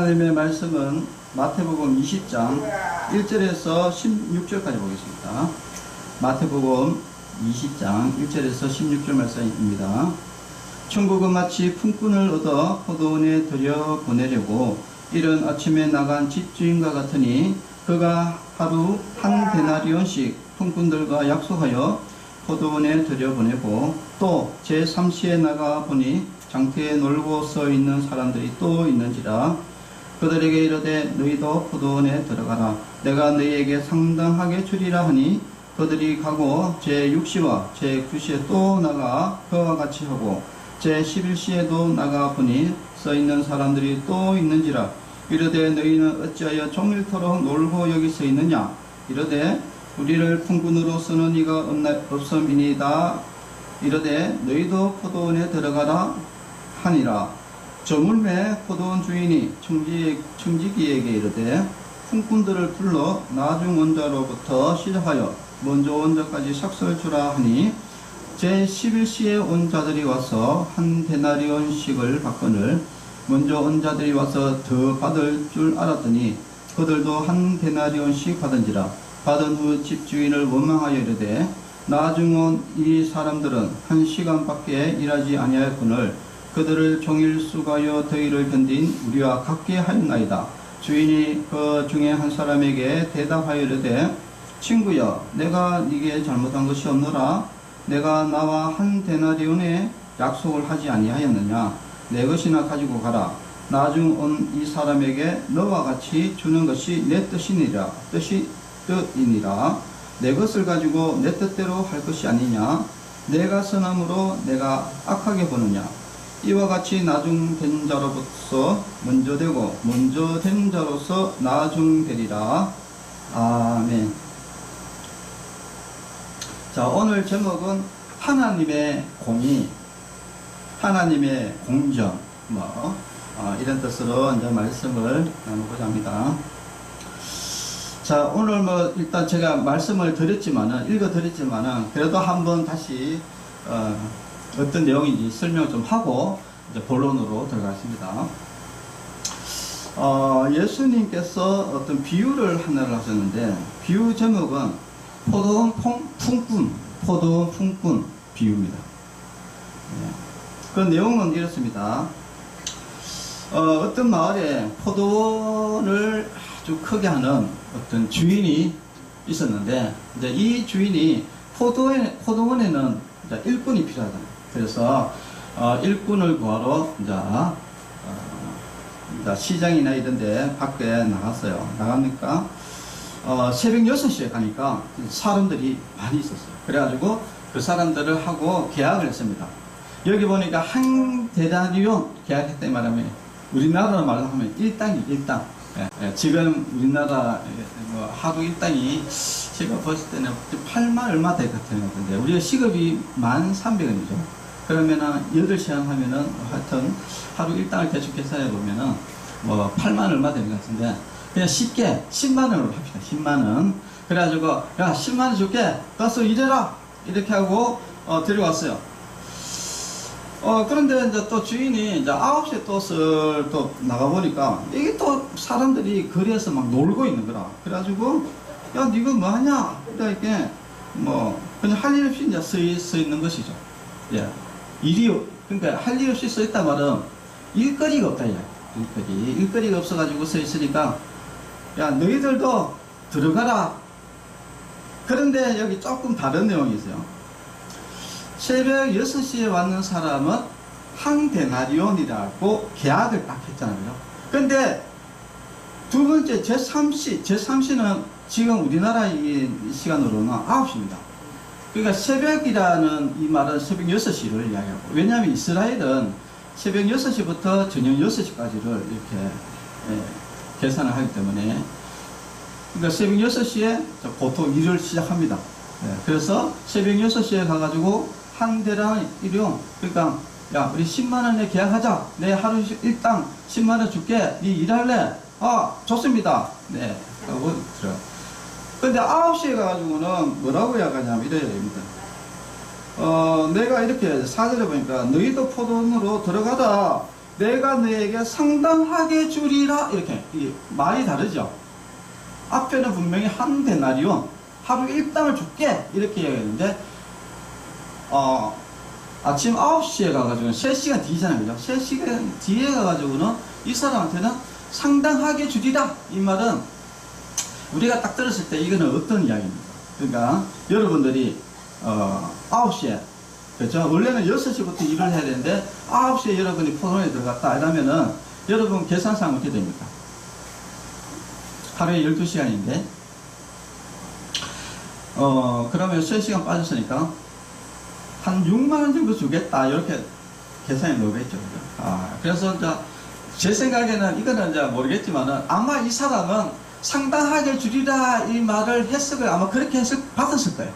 하나님의 말씀은 마태복음 20장 1절에서 16절까지 보겠습니다. 마태복음 20장 1절에서 16절 말씀입니다. 천국은 마치 품꾼을 얻어 포도원에 들여 보내려고 이른 아침에 나간 집주인과 같으니 그가 하루 한 데나리온씩 품꾼들과 약속하여 포도원에 들여보내고 또 제3시에 나가 보니 장터에 놀고 서 있는 사람들이 또 있는지라. 그들에게 이르되 너희도 포도원에 들어가라. 내가 너희에게 상당하게 주리라 하니 그들이 가고 제6시와 제9시에 또 나가 그와 같이 하고 제11시에도 나가 보니 서 있는 사람들이 또 있는지라. 이르되 너희는 어찌하여 종일토록 놀고 여기 서 있느냐. 이르되 우리를 품꾼으로 쓰는 이가 없음이니이다. 이르되 너희도 포도원에 들어가라 하니라. 저물매 포도원 주인이 청지기에게 이르되 품꾼들을 불러 나중 원자로부터 시작하여 먼저 원자까지 삭설 주라 하니 제11시에 온 자들이 와서 한 데나리온씩을 받거늘 먼저 온 자들이 와서 더 받을 줄 알았더니 그들도 한 데나리온씩 받은지라. 받은 후 집주인을 원망하여 이르되 나중 온 이 사람들은 1시간밖에 일하지 아니하였거늘 그들을 종일 수고하여 더위를 견딘 우리와 같게 하였나이다. 주인이 그 중에 한 사람에게 대답하여 이르되 친구여, 내가 네게 잘못한 것이 없노라. 내가 나와 한 데나리온에 약속을 하지 아니하였느냐. 내 것이나 가지고 가라. 나중 온 이 사람에게 너와 같이 주는 것이 내 뜻이니라. 내 것을 가지고 내 뜻대로 할 것이 아니냐. 내가 선함으로 내가 악하게 보느냐. 이와 같이 나중된 자로서 먼저 되고 먼저 된 자로서 나중되리라. 아멘. 자, 오늘 제목은 하나님의 공의, 하나님의 공정, 이런 뜻으로 이제 말씀을 나누고자 합니다. 자, 오늘 일단 제가 말씀을 읽어드렸지만은 그래도 한번 다시 어떤 내용인지 설명 좀 하고 이제 본론으로 들어가겠습니다. 예수님께서 어떤 비유를 하나를 하셨는데 비유 제목은 포도원 품꾼 비유입니다. 그 내용은 이렇습니다. 어떤 마을에 포도원을 아주 크게 하는 어떤 주인이 있었는데 이제 이 주인이 포도원에는 이제 일꾼이 필요하잖아요. 그래서 일꾼을 구하러 이제 시장이나 이런 데 밖에 나갔어요. 나가니까 새벽 6시에 가니까 사람들이 많이 있었어요. 그래가지고 그 사람들을 하고 계약을 했습니다. 여기 보니까 한 데나리온 계약했다는 말하면 우리나라로 말하면 일당. 지금 우리나라 하루 일당이 제가 봤을 때는 8만 얼마 될 것 같은데 우리가 시급이 1,300원이죠. 그러면은 8시간 하면은 하여튼 하루 일당을 대충 계산해 보면은 8만 얼마 되는 것 같은데 그냥 쉽게 10만원으로 합시다. 10만원. 그래가지고 야 10만원 줄게. 가서 일해라. 이렇게 하고 데려왔어요. 그런데 이제 또 주인이 이제 9시에 또 나가보니까 이게 또 사람들이 거리에서 막 놀고 있는 거라. 그래가지고 야 니가 뭐 하냐. 이렇게 그냥 할 일 없이 이제 서 있는 것이죠. 예. 그러니까 할 일 없이 서 있단 말은 일거리가 없다. 일거리가 없어가지고 서 있으니까 야 너희들도 들어가라. 그런데 여기 조금 다른 내용이 있어요. 새벽 6시에 왔는 사람은 한 데나리온이라고 계약을 딱 했잖아요. 근데 두 번째 제3시는 지금 우리나라 시간으로는 9시입니다. 그러니까 새벽이라는 이 말은 새벽 6시를 이야기하고, 왜냐하면 이스라엘은 새벽 6시부터 저녁 6시까지를 이렇게 계산을 하기 때문에, 그러니까 새벽 6시에 보통 일을 시작합니다. 그래서 새벽 6시에 가가지고 한 데나리온, 그러니까 야 우리 10만원에 계약하자. 내 하루 일당 10만원 줄게. 네 일할래? 좋습니다. 네. 하고 들어. 근데 9시에 가가지고는 뭐라고 이야기하냐면 이래야 됩니다. 내가 이렇게 사절에 보니까 너희도 포도원으로 들어가라. 내가 너에게 상당하게 주리라. 이렇게. 이게 말이 다르죠. 앞에는 분명히 한 데나리온, 하루 일당을 줄게. 이렇게 이야기했는데, 아침 9시에 가가지고는 3시간 뒤잖아요. 그죠? 3시간 뒤에 가가지고는 이 사람한테는 상당하게 주리라. 이 말은 우리가 딱 들었을 때 이거는 어떤 이야기입니까? 그러니까 여러분들이 9시에, 그렇죠? 원래는 6시부터 일을 해야 되는데 9시에 여러분이 포동에 들어갔다 이러면은 여러분 계산상 어떻게 됩니까? 하루에 12시간인데 그러면 3시간 빠졌으니까 한 6만원 정도 주겠다 이렇게 계산이 나오겠죠. 그래서 이제 제 생각에는 이거는 이제 모르겠지만은 아마 이 사람은 상당하게 주리라 이 말을 했을 아마 그렇게 받았을 거예요.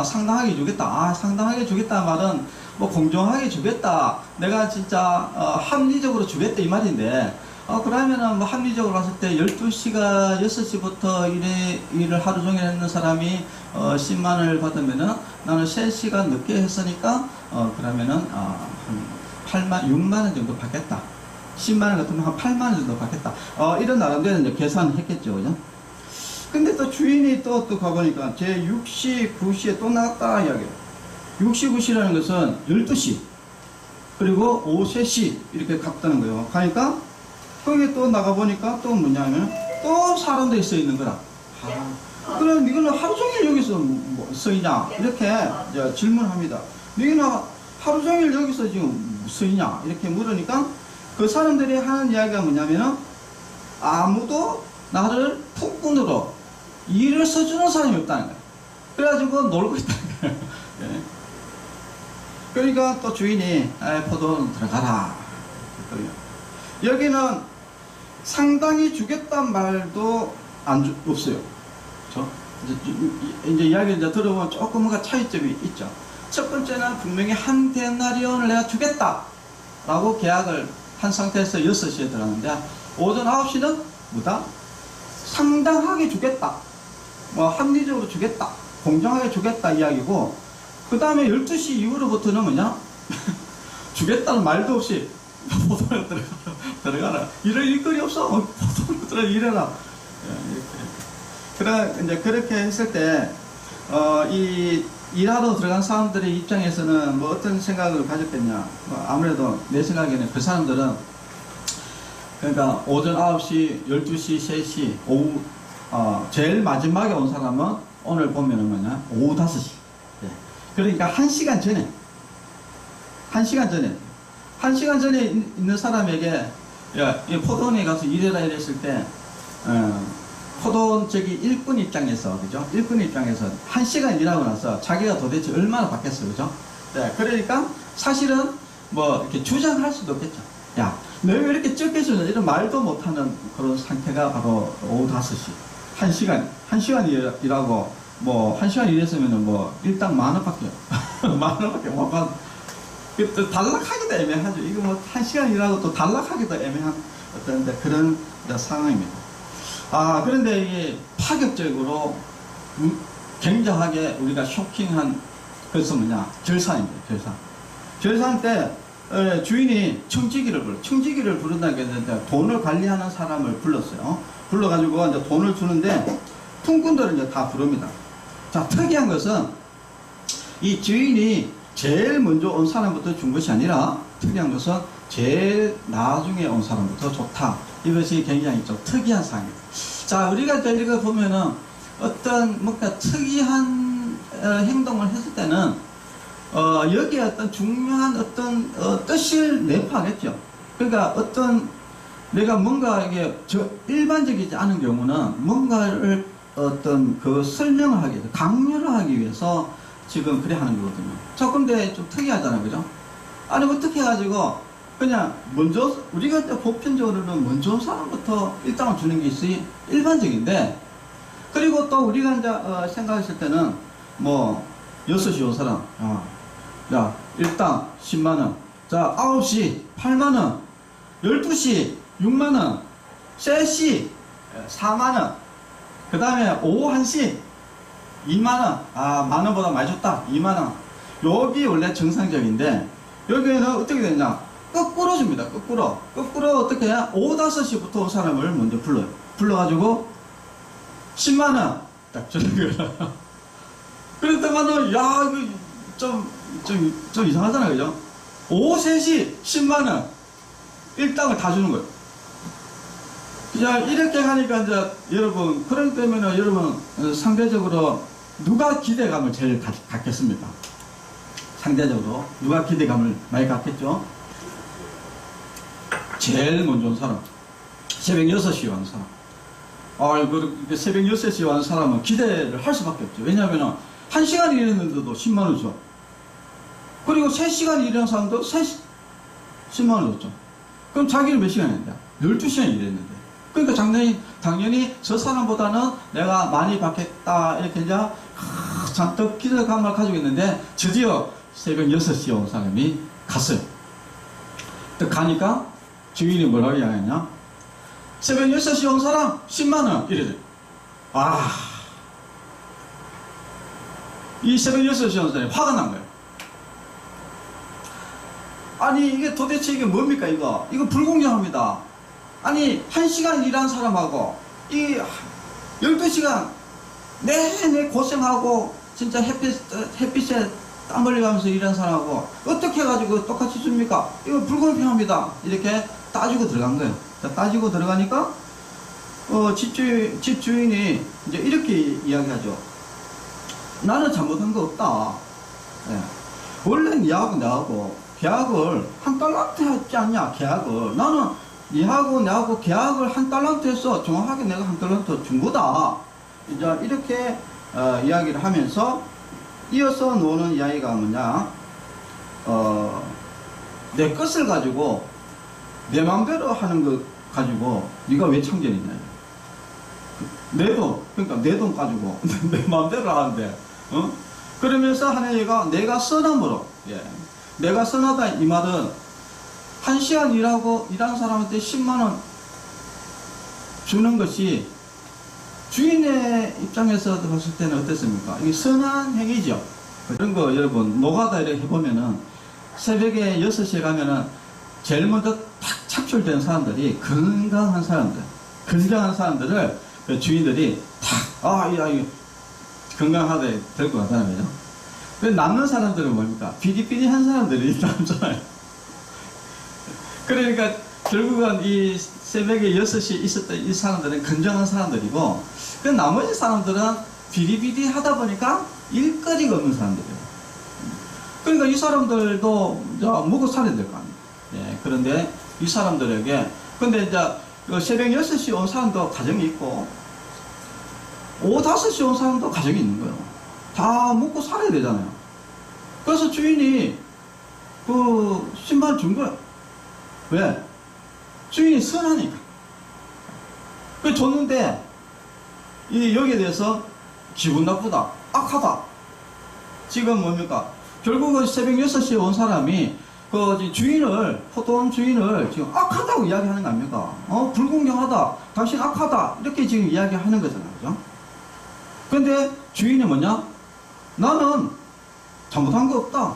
상당하게 주겠다. 상당하게 주겠다 말은 뭐 공정하게 주겠다. 내가 진짜 합리적으로 주겠다 이 말인데 그러면은 뭐 합리적으로 봤을 때 12시가 6시부터 일을 하루 종일 했는 사람이 10만원을 받으면은 나는 3시간 늦게 했으니까 그러면은 한 6만원 정도 받겠다. 10만원 같으면 한 8만원 정도 받겠다. 이런 나름대로 이제 계산을 했겠죠. 그죠? 근데 또 주인이 또 가보니까 제 6시, 9시에 또 나갔다 이야기해요. 6시, 9시라는 것은 12시 그리고 오후 3시 이렇게 갔다는 거예요. 가니까 거기에 또 나가보니까 또 뭐냐면 또 사람들이 써 있는 거라. 그럼 이거는 하루 종일 여기서 뭐 서 있냐 이렇게 이제 질문합니다. 너희는 하루 종일 여기서 지금 서 있냐 이렇게 물으니까 그 사람들이 하는 이야기가 뭐냐면은 아무도 나를 폭군으로 일을 써주는 사람이 없다는 거예요. 그래가지고 놀고 있다는 거예요. 예. 그러니까 또 주인이 포도원 들어가라. 여기는 상당히 주겠단 말도 없어요. 그렇죠? 이제 이야기를 이제 들어보면 조금 뭔가 차이점이 있죠. 첫 번째는 분명히 한 데나리온을 내가 주겠다 라고 계약을 한 상태에서 6시에 들어갔는데 오전 9시는 뭐다? 상당하게 주겠다. 뭐 합리적으로 주겠다. 공정하게 주겠다 이야기고 그 다음에 12시 이후로부터는 뭐냐? 주겠다는 말도 없이 포도에 들어가라. 이럴 일거리 없어. 포도에 들어가 일해라. 그래, 이제 그렇게 했을 때, 일하러 들어간 사람들의 입장에서는 뭐 어떤 생각을 가졌겠냐. 아무래도 내 생각에는 그 사람들은 그러니까 오전 9시, 12시, 3시, 오후, 제일 마지막에 온 사람은 오늘 보면은 뭐냐. 오후 5시. 예. 그러니까 1시간 전에. 1시간 전에 있는 사람에게, 야, 이 포도원에 가서 일해라 이랬을 때, 포도원 저기 일꾼 입장에서, 그죠? 일꾼 입장에서 1시간 일하고 나서 자기가 도대체 얼마나 받겠어요, 그죠? 네, 그러니까 사실은 뭐 이렇게 주장할 수도 없겠죠. 야, 너 왜 이렇게 적게 주냐? 이런 말도 못하는 그런 상태가 바로 오후 5시. 1시간 일하고, 뭐, 1시간 일했으면은 뭐, 일당 10,000원밖에, 10,000원밖에 못 받, 또 단락하기도 애매하죠. 이거 뭐, 1시간 일하고 또 단락하기도 애매한 어떤 그런 상황입니다. 그런데 이게 파격적으로 굉장하게 우리가 쇼킹한 것은 뭐냐? 결산입니다. 결산 때 주인이 청지기를 부른다고 했는데 돈을 관리하는 사람을 불렀어요. 불러가지고 이제 돈을 주는데 품꾼들은 이제 다 부릅니다. 자, 특이한 것은 이 주인이 제일 먼저 온 사람부터 준 것이 아니라 특이한 것은 제일 나중에 온 사람부터 좋다. 이것이 굉장히 좀 특이한 상황입니다. 자, 우리가 이거 보면은 어떤 뭔가 특이한 행동을 했을 때는 여기에 어떤 중요한 어떤 뜻을 내포하겠죠. 그러니까 어떤 내가 뭔가 이게 일반적이지 않은 경우는 뭔가를 어떤 그 설명을 하기 위해서 강요를 하기 위해서 지금 그래 하는 거거든요. 자, 근데 좀 특이하잖아요, 그죠? 아니 어떻게 해가지고 그냥 먼저 우리가 이제 보편적으로는 먼저 온 사람부터 일당을 주는 게 있어요. 일반적인데 그리고 또 우리가 이제 생각했을 때는 뭐 6시 온 사람 야 일당 10만원 자 9시 8만원 12시 6만원 3시 4만원 그 다음에 오후 1시 2만원 만원보다 많이 줬다 2만원 여기 원래 정상적인데 여기에는 어떻게 되냐 거꾸로 줍니다. 거꾸로 어떻게 해야 5, 5시부터 온 사람을 먼저 불러요. 불러가지고 10만원 딱 주는 거야. 그랬더만은 야 이거 좀 이상하잖아요, 그죠? 오후 3시 10만원 일당을 다 주는 거예요. 그냥 이렇게 하니까 이제 여러분, 그런 때문에 여러분 상대적으로 누가 기대감을 제일 갖겠습니까? 상대적으로 누가 기대감을 많이 갖겠죠? 제일 먼저 온 사람, 새벽 6시에 온 사람. 그 새벽 6시에 온 사람은 기대를 할 수밖에 없죠. 왜냐하면 1시간 일했는데도 10만원 줘. 그리고 3시간 일하는 사람도 10만원 줬죠. 그럼 자기는 몇 시간 했는데? 12시간 일했는데. 그러니까 당연히 저 사람보다는 내가 많이 받겠다, 이렇게 이제 잔뜩 기대감을 가지고 있는데, 드디어 새벽 6시에 온 사람이 갔어요. 또 가니까 주인이 뭐라고 이야기했냐? 새벽 6시에 온 사람 10만원 이래요. 이 새벽 6시에 온 사람이 화가 난 거예요. 아니 이게 도대체 이게 뭡니까 이거 불공정합니다. 아니 1시간 일한 사람하고 이 12시간 내내 고생하고 진짜 햇빛에 땀 흘려가면서 일한 사람하고 어떻게 해가지고 똑같이 줍니까? 이거 불공평합니다. 이렇게 따지고 들어간 거예요. 따지고 들어가니까 집주인이 이제 이렇게 이야기하죠. 나는 잘못한 거 없다. 예. 원래 니하고 나하고 계약을 한 달란트 했지 않냐, 계약을. 나는 니하고 나하고 계약을 한 달란트 해서 정확하게 내가 한 달란트 준 거다. 이제 이렇게 이야기를 하면서 이어서 노는 이야기가 뭐냐, 내 것을 가지고 내 마음대로 하는 것 가지고 네가 왜 참견이냐. 내 돈, 그러니까 내 돈 가지고 내 마음대로 하는데, 그러면서 하는 얘기가 내가 써남으로, 예. 내가 써나다 이 말은 1시간 일한 사람한테 10만원 주는 것이 주인의 입장에서 봤을 때는 어땠습니까? 이게 선한 행위죠. 그런 거 여러분 노가다 이렇게 해보면은 새벽에 6시에 가면은 제일 먼저 탁 착출된 사람들이 건강한 사람들, 건강한 사람들을 주인들이 탁 이거 건강하다 데리고 가잖아요. 그죠? 남는 사람들은 뭡니까? 비리비리한 사람들이 남잖아요. 그러니까 결국은 이 새벽에 6시에 있었던 이 사람들은 건강한 사람들이고, 그 나머지 사람들은 비리비리하다 보니까 일거리가 없는 사람들이에요. 그러니까 이 사람들도 먹고 살아야 될 거 아니에요. 예, 그런데 이 사람들에게, 근데 이제 새벽 6시에 온 사람도 가정이 있고, 오후 5시에 온 사람도 가정이 있는 거예요. 다 먹고 살아야 되잖아요. 그래서 주인이 그 신발 준 거예요. 왜? 주인이 선하니까. 그 줬는데 여기에 대해서 기분 나쁘다, 악하다. 지금 뭡니까? 결국은 새벽 6시에 온 사람이 그 주인을, 포도원 주인을 지금 악하다고 이야기하는 거 아닙니까? 불공정하다, 당신 악하다, 이렇게 지금 이야기하는 거잖아요. 그죠? 근데 주인이 뭐냐? 나는 잘못한 거 없다.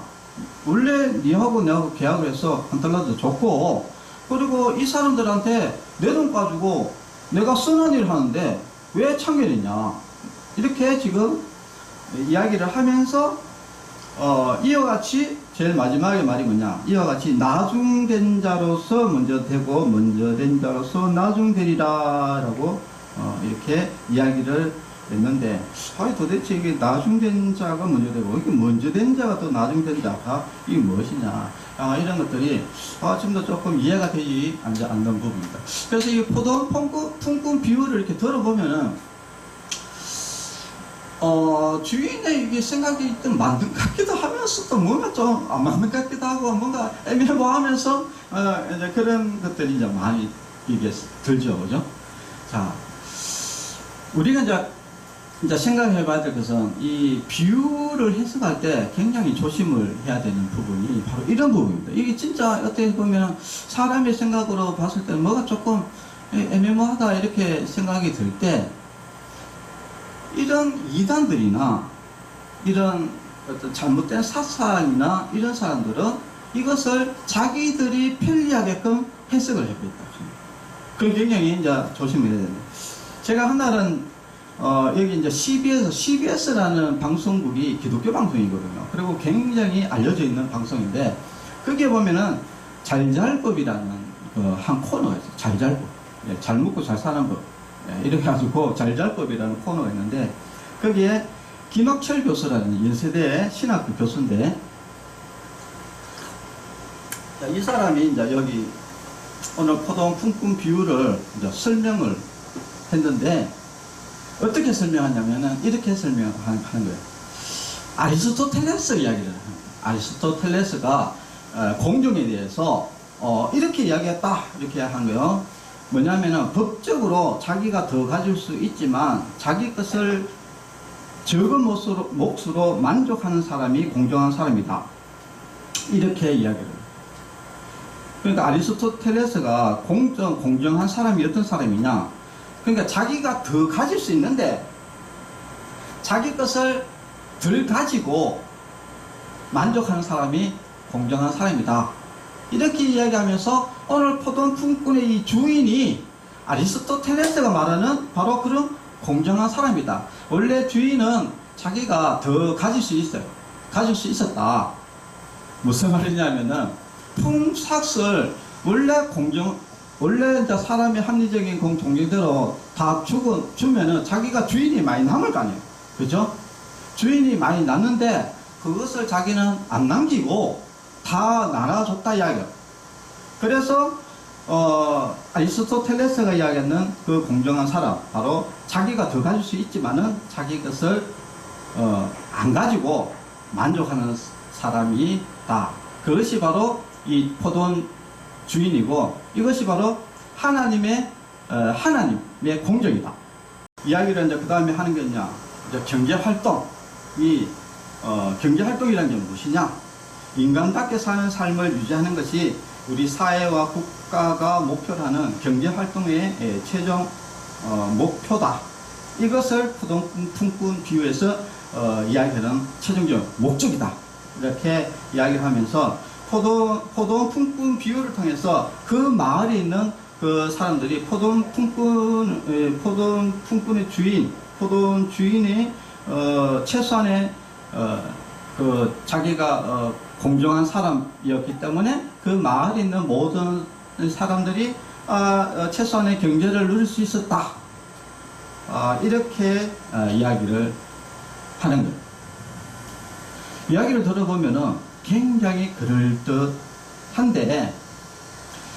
원래 니하고 내하고 계약을 해서 한 달러도 줬고, 그리고 이 사람들한테 내 돈 가지고 내가 선한 일을 하는데 왜 참견이냐, 이렇게 지금 이야기를 하면서 이와 같이 제일 마지막에 말이 뭐냐, 이와 같이 나중된 자로서 먼저 되고 먼저 된 자로서 나중되리라 라고 이렇게 이야기를 했는데, 도대체 이게 나중된 자가 먼저 되고 이게 먼저 된 자가 또 나중된 자가 이게 무엇이냐, 이런 것들이 지금도 조금 이해가 되지 않는 부분입니다. 그래서 이 포도원 품꾼 비유를 이렇게 들어보면은 주인의 이게 생각이 좀 맞는 것 같기도 하면서 또 뭔가 좀 안 맞는 것 같기도 하고 뭔가 애매모호하면서 이제 그런 것들이 이제 많이 이게 들죠, 그죠? 자, 우리가 이제 생각해 봐야 될 것은 이 비유를 해석할 때 굉장히 조심을 해야 되는 부분이 바로 이런 부분입니다. 이게 진짜 어떻게 보면 사람의 생각으로 봤을 때 뭐가 조금 애매모호하다 이렇게 생각이 들 때, 이런 이단들이나 이런 어떤 잘못된 사상이나 이런 사람들은 이것을 자기들이 편리하게끔 해석을 해버렸다. 그건 굉장히 이제 조심해야 됩니다. 제가 한 날은 여기 이제 CBS라는 방송국이 기독교 방송이거든요. 그리고 굉장히 알려져 있는 방송인데 거기에 보면은 잘잘법이라는 한 코너가 있어요. 잘잘법. 예, 잘 먹고 잘 사는 법. 예, 이렇게 해가지고 잘잘법이라는 코너가 있는데 거기에 김학철 교수라는 연세대 신학교 교수인데 자, 이 사람이 이제 여기 오늘 포동 품꾼 비유를 이제 설명을 했는데 어떻게 설명하냐면은 이렇게 설명하는 거예요. 아리스토텔레스 이야기를 하는 거예요. 아리스토텔레스가 공정에 대해서 이렇게 이야기했다 이렇게 한 거예요. 뭐냐면은 법적으로 자기가 더 가질 수 있지만 자기 것을 적은 몫으로 만족하는 사람이 공정한 사람이다. 이렇게 이야기를 해요. 그러니까 아리스토텔레스가 공정한 사람이 어떤 사람이냐? 그러니까 자기가 더 가질 수 있는데 자기 것을 덜 가지고 만족하는 사람이 공정한 사람이다. 이렇게 이야기하면서 오늘 포동 품꾼의 이 주인이 아리스토텔레스가 말하는 바로 그런 공정한 사람이다. 원래 주인은 자기가 더 가질 수 있어요. 가질 수 있었다. 무슨 말이냐면은 품삯을 원래 이제 사람의 합리적인 공통정대로 다 주면은 자기가 주인이 많이 남을 거 아니에요. 그죠? 주인이 많이 남는데 그것을 자기는 안 남기고 다 나눠줬다 이야기예요. 그래서 아리스토텔레스가 이야기하는 그 공정한 사람, 바로 자기가 더 가질 수 있지만은 자기 것을 안 가지고 만족하는 사람이다. 그것이 바로 이 포도원 주인이고 이것이 바로 하나님의 공정이다. 이야기를 이제 그 다음에 하는 게 뭐냐? 이제 경제활동. 경제활동이라는 게 무엇이냐? 인간답게 사는 삶을 유지하는 것이 우리 사회와 국가가 목표로 하는 경제활동의 최종 목표다. 이것을 포동품꾼 비유에서 이야기하는 최종적 목적이다. 이렇게 이야기를 하면서 포동품꾼 비유를 통해서 그 마을에 있는 그 사람들이 포동품꾼의 주인, 포동 주인이 최소한의 그 자기가 공정한 사람이었기 때문에 그 마을에 있는 모든 사람들이 최소한의 경제를 누릴 수 있었다. 이렇게 이야기를 하는 거예요. 이야기를 들어보면은 굉장히 그럴듯한데,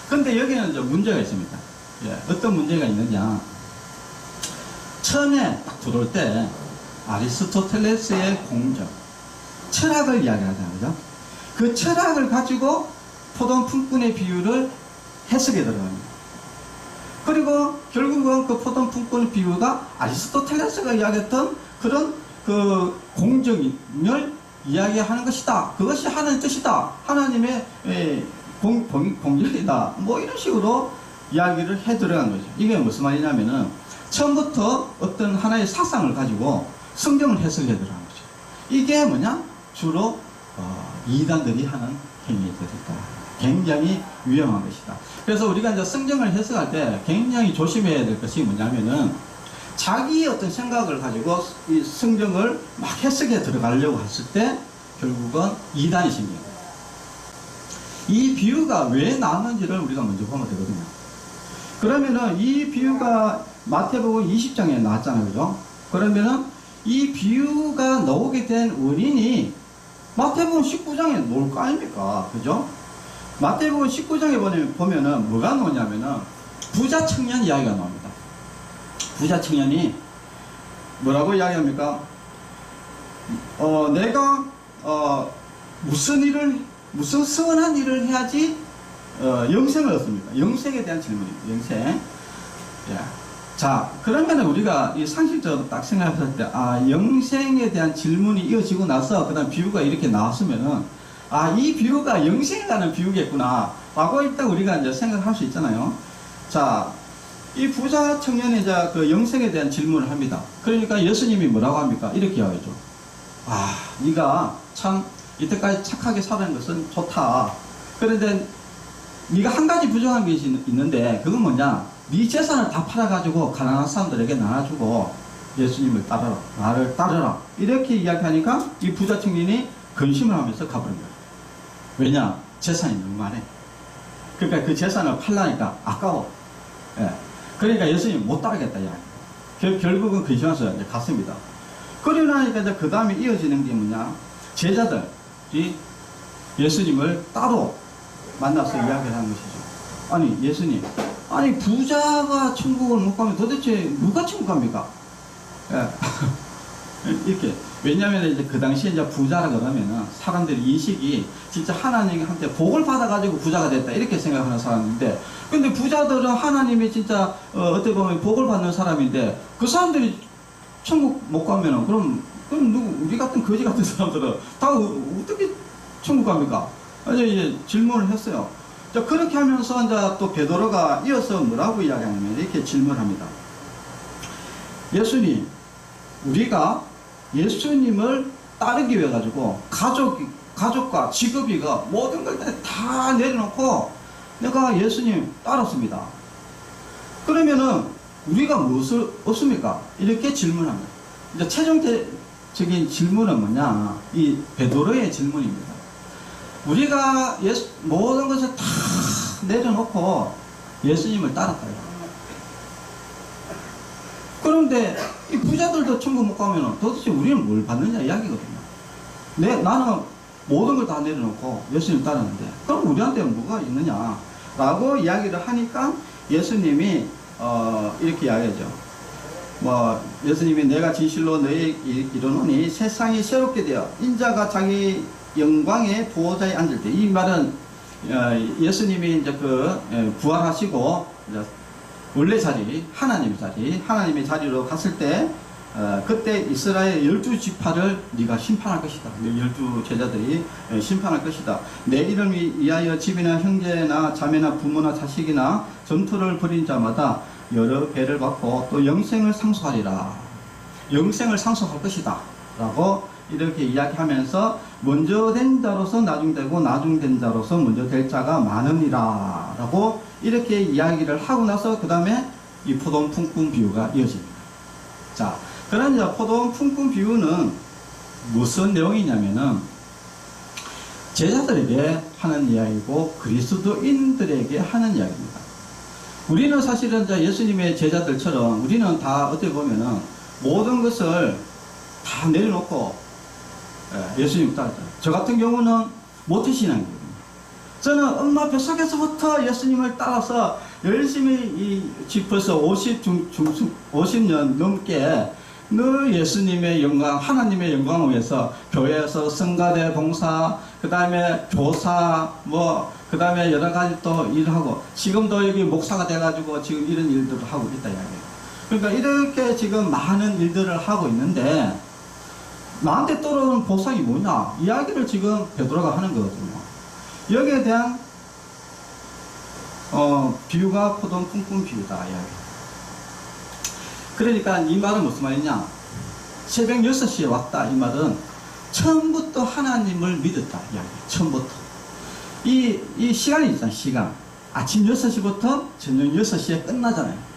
근데 여기는 이제 문제가 있습니다. 예, 어떤 문제가 있느냐. 처음에 딱 들어올 때 아리스토텔레스의 공정, 철학을 이야기하잖아요. 그죠? 그 철학을 가지고 포동품꾼의 비유를 해석에 들어갑니다. 그리고 결국은 그 포동품꾼의 비유가 아리스토텔레스가 이야기했던 그런 그 공정을 이야기하는 것이다. 그것이 하나님의 뜻이다. 하나님의 공정이다. 뭐 이런 식으로 이야기를 해 들어간 거죠. 이게 무슨 말이냐면은 처음부터 어떤 하나의 사상을 가지고 성경을 해석해 들어간 거죠. 이게 뭐냐? 주로 이단들이 하는 행위들이다. 굉장히 위험한 것이다. 그래서 우리가 이제 성경을 해석할 때 굉장히 조심해야 될 것이 뭐냐면은 자기의 어떤 생각을 가지고 이 성경을 막 해석해 들어가려고 했을 때 결국은 이단이 생깁니다. 이 비유가 왜 나왔는지를 우리가 먼저 보면 되거든요. 그러면은 이 비유가 마태복음 20장에 나왔잖아요. 그죠? 그러면은 이 비유가 나오게 된 원인이 마태복음 19장에 나올 거 아닙니까? 그죠? 마태복음 19장에 보면은 뭐가 나오냐면은 부자 청년 이야기가 나옵니다. 부자 청년이 뭐라고 이야기합니까? 내가 무슨 선한 일을 해야지 영생을 얻습니까? 영생에 대한 질문입니다. 영생. 예. 자, 그러면 우리가 이 상식적으로 딱 생각했을 때, 영생에 대한 질문이 이어지고 나서 그 다음 비유가 이렇게 나왔으면은, 이 비유가 영생에 관한 비유겠구나 라고 일단 우리가 이제 생각할 수 있잖아요. 자, 이 부자 청년이 이제 그 영생에 대한 질문을 합니다. 그러니까 예수님이 뭐라고 합니까? 이렇게 이야기하죠. 네가 참 이때까지 착하게 살아낸 것은 좋다. 그런데 네가 한 가지 부정한 게 있는데 그건 뭐냐? 네 재산을 다 팔아가지고 가난한 사람들에게 나눠주고 예수님을 따르라, 나를 따르라, 이렇게 이야기하니까 이 부자 청년이 근심을 하면서 가버린 거야. 왜냐? 재산이 너무 많아. 그러니까 그 재산을 팔라니까 아까워. 예. 그러니까 예수님 못 따르겠다. 결국은 근심해서 이제 갔습니다. 그러고 나니까 이제 그 다음에 이어지는 게 뭐냐? 제자들이 예수님을 따로 만나서 이야기를 하는 것이죠. 아니, 예수님, 아니, 부자가 천국을 못 가면 도대체 누가 천국 갑니까? 예. 이렇게. 왜냐면 이제 그 당시에 이제 부자라 그러면은 사람들이 인식이 진짜 하나님한테 복을 받아가지고 부자가 됐다, 이렇게 생각하는 사람인데, 근데 부자들은 하나님이 진짜 어떻게 보면 복을 받는 사람인데 그 사람들이 천국 못 가면은 그럼 누구, 우리 같은 거지 같은 사람들은 다 어떻게 천국 갑니까? 이제 질문을 했어요. 자, 그렇게 하면서 이제 또 베드로가 이어서 뭐라고 이야기하냐면 이렇게 질문합니다. 예수님, 우리가 예수님을 따르기 위해 가지고 가족과 직업이가 모든 걸 다 내려놓고 내가 예수님 따랐습니다. 그러면은 우리가 무엇을 얻습니까? 이렇게 질문합니다. 이제 최종적인 질문은 뭐냐? 이 베드로의 질문입니다. 우리가 모든 것을 다 내려놓고 예수님을 따랐다. 그런데 이 부자들도 천국 못 가면 도대체 우리는 뭘 받느냐 이야기거든요. 나는 모든 걸 다 내려놓고 예수님 따랐는데 그럼 우리한테 뭐가 있느냐 라고 이야기를 하니까 예수님이 이렇게 이야기하죠. 예수님이 내가 진실로 너희에게 이르노니 세상이 새롭게 되어 인자가 자기 영광의 보호자에 앉을 때, 이 말은 예수님이 이제 부활하시고 이제 원래 자리, 하나님의 자리로 갔을 때, 그때 이스라엘 12지파를 네가 심판할 것이다. 12 제자들이 심판할 것이다. 내 이름을 위하여 집이나 형제나 자매나 부모나 자식이나 전투를 벌인 자마다 여러 배를 받고 또 영생을 상속하리라. 영생을 상속할 것이다. 라고 이렇게 이야기하면서 먼저 된 자로서 나중되고 나중된 자로서 먼저 될 자가 많으니라. 라고 이렇게 이야기를 하고 나서 그 다음에 이 포도원 품꾼 비유가 이어집니다. 자, 그런 이제 포도원 품꾼 비유는 무슨 내용이냐면은 제자들에게 하는 이야기고 그리스도인들에게 하는 이야기입니다. 우리는 사실은 이제 예수님의 제자들처럼 우리는 다 어떻게 보면은 모든 것을 다 내려놓고 예수님 따르잖아요. 저 같은 경우는 모태신앙이거든요. 저는 엄마 뱃속에서부터 예수님을 따라서 열심히 벌써 50년 넘게 늘 예수님의 영광, 하나님의 영광을 위해서 교회에서 성가대 봉사, 그 다음에 교사, 그 다음에 여러 가지 또 일하고, 지금도 여기 목사가 돼가지고 지금 이런 일들을 하고 있다 이야기예요. 그러니까 이렇게 지금 많은 일들을 하고 있는데 나한테 떠오르는 보상이 뭐냐? 이야기를 지금 베드로가 하는 거거든요. 여기에 대한 비유가 포도원 품꾼 비유다 이야기. 그러니까 이 말은 무슨 말이냐? 새벽 6시에 왔다 이 말은 처음부터 하나님을 믿었다 이야기. 처음부터 이 시간이 있잖아. 시간 아침 6시부터 저녁 6시에 끝나잖아요.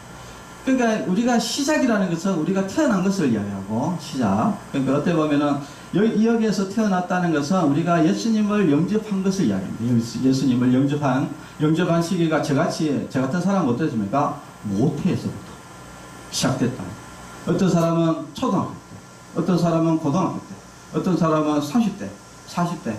그러니까 우리가 시작이라는 것은 우리가 태어난 것을 이야기하고 시작. 그러니까 어떻게 보면은 여기에서 태어났다는 것은 우리가 예수님을 영접한 것을 이야기합니다. 예수님을 영접한 시기가 저 같은 사람은 어떠십니까? 모태에서부터 시작됐다. 어떤 사람은 초등학교 때, 어떤 사람은 고등학교 때, 어떤 사람은 30대, 40대.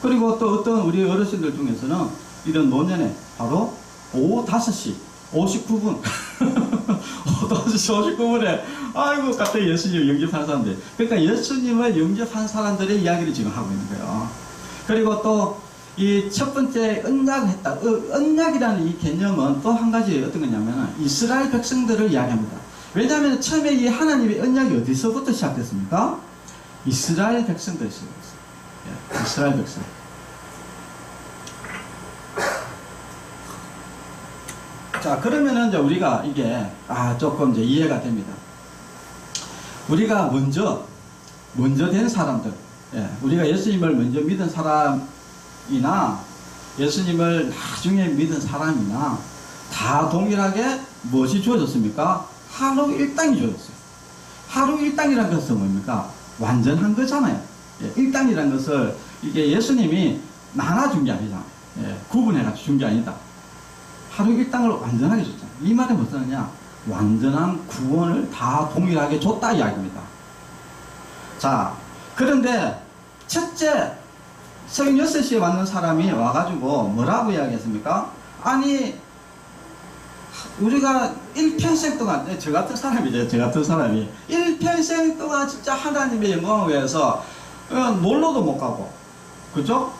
그리고 또 어떤 우리 어르신들 중에서는 이런 노년에 바로 오후 5시 59분 5시 59분에 아이고 갑자기 예수님을 영접하는 사람들. 그러니까 예수님을 영접한 사람들의 이야기를 지금 하고 있는 거예요. 그리고 또 이 첫 번째 언약을 했다. 언약이라는 이 개념은 또 한 가지 어떤 거냐면 이스라엘 백성들을 이야기합니다. 왜냐하면 처음에 이 하나님의 언약이 어디서부터 시작됐습니까? 이스라엘 백성들이 시작됐어요. 이스라엘 백성. 자, 그러면은 이제 우리가 이게 조금 이제 이해가 됩니다. 우리가 먼저 된 사람들, 우리가 예수님을 먼저 믿은 사람이나 예수님을 나중에 믿은 사람이나 다 동일하게 무엇이 주어졌습니까? 하루 일당이 주어졌어요. 하루 일당이라는 것은 뭡니까? 완전한 거잖아요. 예, 일당이라는 것을 이게 예수님이 나눠준 게 아니잖아요. 예, 구분해가지고 준 게 아니다. 하루 일당을 완전하게 줬잖아요. 이 말이 무슨 말이냐? 완전한 구원을 다 동일하게 줬다 이야기입니다. 자, 그런데 첫째 새벽 6시에 왔는 사람이 와가지고 뭐라고 이야기했습니까? 아니 우리가 일평생 동안, 저 같은 사람이죠. 저 같은 사람이 일평생 동안 진짜 하나님의 영광을 위해서 놀러도 못 가고, 그죠?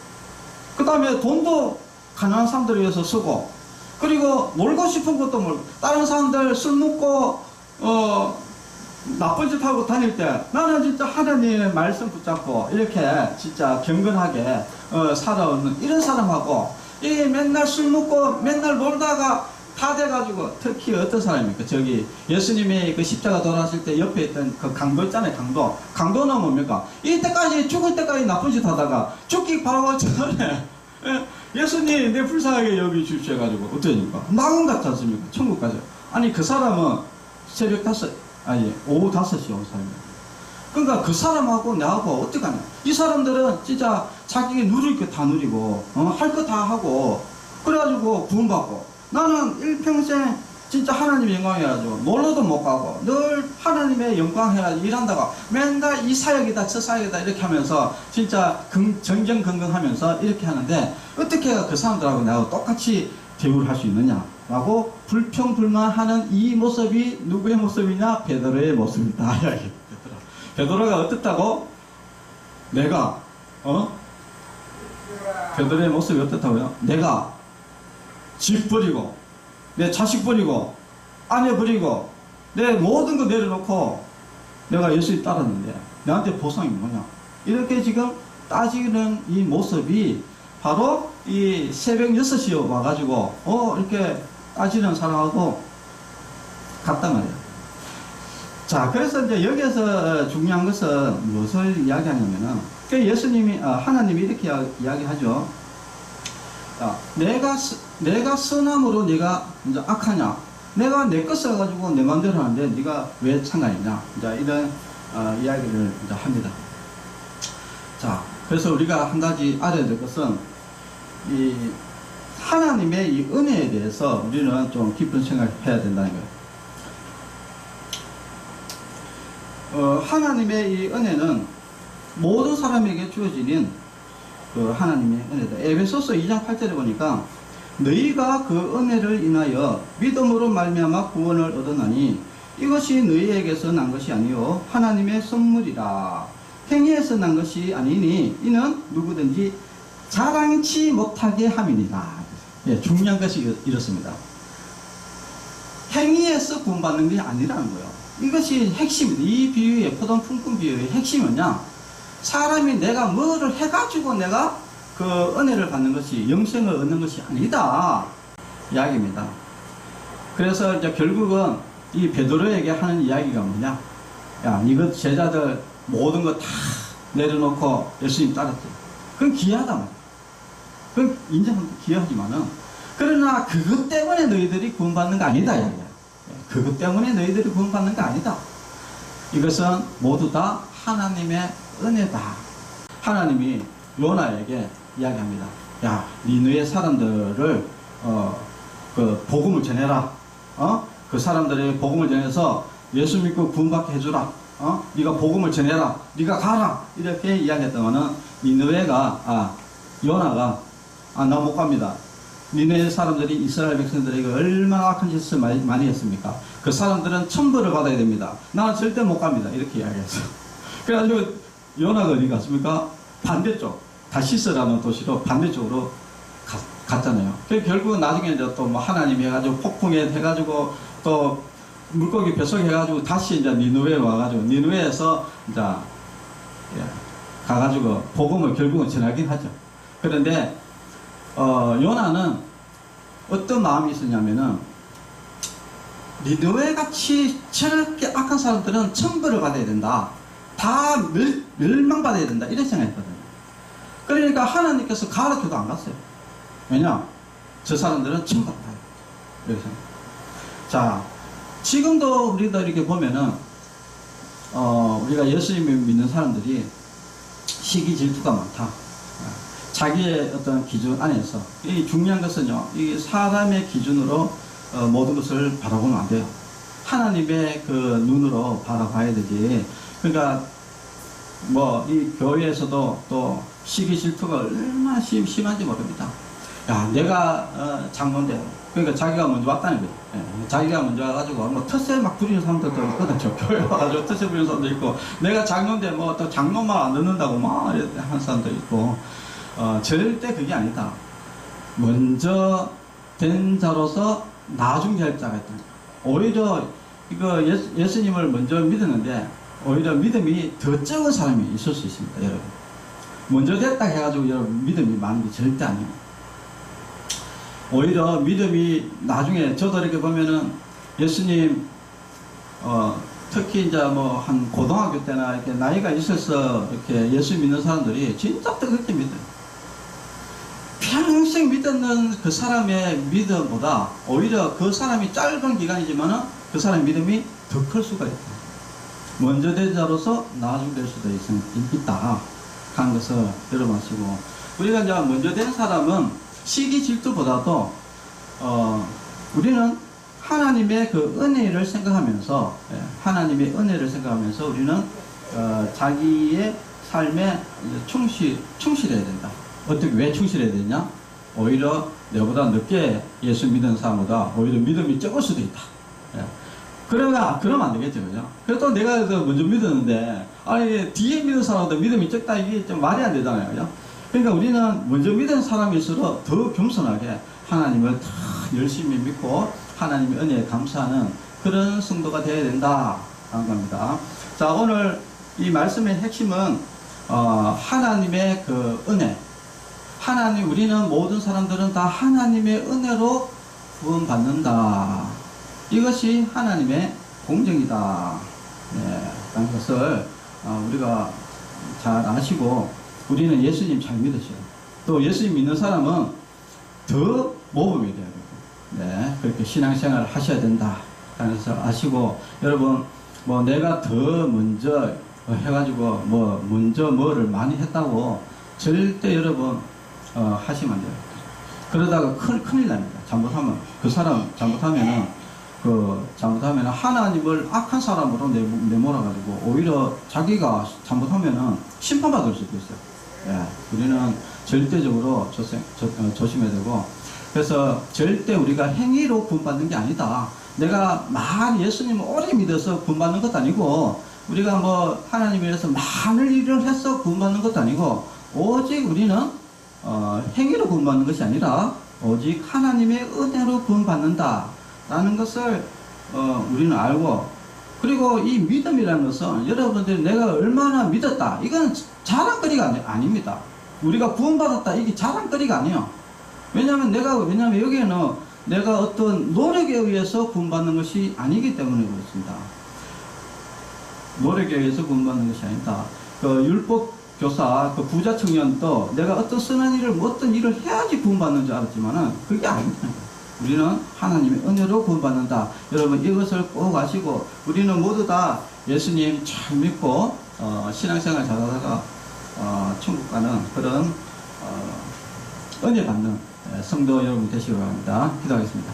그 다음에 돈도 가난한 사람들을 위해서 쓰고, 그리고 놀고 싶은 것도 뭐 다른 사람들 술 먹고 나쁜 짓 하고 다닐 때 나는 진짜 하나님의 말씀 붙잡고 이렇게 진짜 경건하게 살아오는 이런 사람하고, 이 맨날 술 먹고 맨날 놀다가 다 돼가지고, 특히 어떤 사람입니까? 저기 예수님이 그 십자가 돌아왔을 때 옆에 있던 그 강도 있잖아요. 강도는 뭡니까? 이때까지 죽을 때까지 나쁜 짓 하다가 죽기 바로 전에 예수님 내 불쌍하게 여기주십시오 해가지고 어떠십니까? 낙원 같지 않습니까? 천국 가죠. 아니 그 사람은 새벽 5, 아니 오후 5시에 온 사람이에요. 그러니까 그 사람하고 나하고 어떡하냐? 이 사람들은 진짜 자기가 누릴 거 다 누리고 할 거 다 하고 그래가지고 구원받고, 나는 일평생 진짜 하나님의 영광 해가지고 놀러도 못 가고 늘 하나님의 영광 해가지고 일한다가 맨날 이 사역이다 저 사역이다 이렇게 하면서 진짜 정정건강하면서 이렇게 하는데, 어떻게 그 사람들하고 나하고 똑같이 대우를 할 수 있느냐 라고 불평불만하는 이 모습이 누구의 모습이냐? 베드로의 모습이다. 베드로가 어떻다고? 내가 베드로의 모습이 어떻다고요? 내가 집 버리고 내 자식 버리고 아내 버리고 내 모든 거 내려놓고 내가 예수님 따랐는데 내한테 보상이 뭐냐? 이렇게 지금 따지는 이 모습이 바로 이 새벽 6시에 와가지고 이렇게 따지는 사람하고 같단 말이에요. 자, 그래서 이제 여기에서 중요한 것은 무엇을 이야기하냐면은, 예수님이 하나님이 이렇게 이야기하죠. 내가 선함으로 네가 이제 악하냐? 내가 내 것 써가지고 내 마음대로 하는데 네가 왜 상관이냐? 이제 이런 이야기를 이제 합니다. 자, 그래서 우리가 한 가지 알아야 될 것은 이 하나님의 이 은혜에 대해서 우리는 좀 깊은 생각을 해야 된다는 거예요. 하나님의 이 은혜는 모든 사람에게 주어지는 그 하나님의 은혜다. 에베소서 2장 8절에 보니까 너희가 그 은혜를 인하여 믿음으로 말미암아 구원을 얻었나니 이것이 너희에게서 난 것이 아니요 하나님의 선물이라. 행위에서 난 것이 아니니 이는 누구든지 자랑치 못하게 함이니라. 예, 중요한 것이 이렇습니다. 행위에서 구원받는 게 아니라는 거예요. 이것이 핵심입니다. 이 비유의 포도원 품꾼 비유의 핵심이 뭐냐? 사람이 내가 뭐를 해가지고 내가 그 은혜를 받는 것이, 영생을 얻는 것이 아니다 이야기입니다. 그래서 이제 결국은 이 베드로에게 하는 이야기가 뭐냐? 야, 이것 제자들 모든 거 다 내려놓고 예수님 따랐지. 그건 기이하다 말이야. 그건 인정하면 기이하지만은, 그러나 그것 때문에 너희들이 구원받는 거 아니다 이야기야. 그것 때문에 너희들이 구원받는 거 아니다. 이것은 모두 다 하나님의 은혜다. 하나님이 요나에게 이야기합니다. 야, 니느웨 사람들을 그 복음을 전해라. 그 사람들의 복음을 전해서 예수 믿고 구원받게 해주라. 네가 복음을 전해라. 네가 가라. 이렇게 이야기했더만은 니느웨가 요나가 나 못 갑니다. 니느웨 사람들이 이스라엘 백성들에게 얼마나 악한 짓을 많이 했습니까? 그 사람들은 천벌을 받아야 됩니다. 나는 절대 못 갑니다. 이렇게 이야기했어요. 그래가지고 요나가 어디 갔습니까? 반대쪽, 다시스라는 도시로 반대쪽으로 갔잖아요. 결국은 나중에 이제 또 뭐 하나님이 해가지고 폭풍에 해가지고 또 물고기 뱃속에 해가지고 다시 이제 니느웨에 와가지고 니느웨에서 이제 가가지고 복음을 결국은 전하긴 하죠. 그런데 요나는 어떤 마음이 있었냐면은, 니느웨 같이 저렇게 악한 사람들은 천벌을 받아야 된다. 다 멸망받아야 된다. 이렇게 생각했거든요. 그러니까 하나님께서 가르쳐도 안 갔어요. 왜냐? 저 사람들은 천받다. 그래서 자, 지금도 우리도 이렇게 보면은 우리가 예수님을 믿는 사람들이 시기 질투가 많다. 자기의 어떤 기준 안에서 이 중요한 것은요, 이 사람의 기준으로 모든 것을 바라보면 안 돼요. 하나님의 그 눈으로 바라봐야 되지. 그러니까 뭐 이 교회에서도 또 시기 질투가 얼마나 심한지 모릅니다. 야, 내가 장로인데, 그러니까 자기가 먼저 왔다는 거예요. 예, 자기가 먼저 와가지고 뭐 텃세 막 부리는 사람들도 있거든. 저 교회 와가지고 텃세 부리는 사람도 있고, 내가 장로인데 뭐 또 장로만 안 듣는다고 막 하는 사람도 있고, 절대 그게 아니다. 먼저 된 자로서 나중 될 자가 있다. 오히려 이거 예수님을 먼저 믿었는데 오히려 믿음이 더 적은 사람이 있을 수 있습니다, 여러분. 먼저 됐다 해가지고 여러분 믿음이 많은 게 절대 아니에요. 오히려 믿음이 나중에, 저도 이렇게 보면은 예수님 특히 이제 뭐 한 고등학교 때나 이렇게 나이가 있어서 이렇게 예수 믿는 사람들이 진짜 뜨겁게 믿어요. 평생 믿었는 그 사람의 믿음보다 오히려 그 사람이 짧은 기간이지만은 그 사람의 믿음이 더 클 수가 있다. 먼저 된 자로서 나중 될 수도 있다 하는 것을 여러분 아시고, 우리가 이제 먼저 된 사람은 시기 질투보다도 우리는 하나님의 그 은혜를 생각하면서, 하나님의 은혜를 생각하면서 우리는 자기의 삶에 충실해야 된다. 어떻게, 왜 충실해야 되냐? 오히려 내보다 늦게 예수 믿는 사람보다 오히려 믿음이 적을 수도 있다. 그러면 안 되겠죠, 그죠? 그래도 내가 먼저 믿었는데, 아니, 뒤에 믿는 사람보다 믿음이 적다, 이게 좀 말이 안 되잖아요, 그죠? 그러니까 우리는 먼저 믿은 사람일수록 더 겸손하게 하나님을 다 열심히 믿고 하나님의 은혜에 감사하는 그런 성도가 되어야 된다 하는 겁니다. 자, 오늘 이 말씀의 핵심은 하나님의 그 은혜, 우리는 모든 사람들은 다 하나님의 은혜로 구원받는다. 이것이 하나님의 공정이다. 라는 것을 우리가 잘 아시고, 우리는 예수님 잘 믿으셔요. 또 예수님 믿는 사람은 더 모범이 돼야 되고, 그렇게 신앙생활을 하셔야 된다. 라는 것을 아시고, 여러분, 뭐 내가 더 먼저 해가지고 뭐 먼저 뭐를 많이 했다고 절대 여러분 하시면 안 돼요. 그러다가 큰일 납니다. 잘못하면, 그 사람 잘못하면은 하나님을 악한 사람으로 내몰아가지고 오히려 자기가 잘못하면은 심판받을 수도 있어요. 우리는 절대적으로 조심해야 되고, 그래서 절대 우리가 행위로 구원받는 게 아니다. 내가 많이 예수님을 오래 믿어서 구원받는 것도 아니고, 우리가 뭐 하나님에 대해서 많은 일을 해서 구원받는 것도 아니고, 오직 우리는 행위로 구원받는 것이 아니라 오직 하나님의 은혜로 구원받는다 라는 것을 우리는 알고, 그리고 이 믿음이라는 것은 여러분들이 내가 얼마나 믿었다, 이건 자랑거리가 아닙니다. 우리가 구원받았다, 이게 자랑거리가 아니에요. 왜냐면 여기에는 내가 어떤 노력에 의해서 구원받는 것이 아니기 때문에 그렇습니다. 노력에 의해서 구원받는 것이 아니다. 그 율법 교사, 그 부자 청년도 내가 어떤 선한 일을, 어떤 일을 해야지 구원받는 줄 알았지만은 그게 아닙니다. 우리는 하나님의 은혜로 구원받는다. 여러분, 이것을 꼭 아시고, 우리는 모두 다 예수님 잘 믿고 신앙생활 잘하다가 천국 가는 그런 은혜 받는 성도 여러분 되시기 바랍니다. 기도하겠습니다.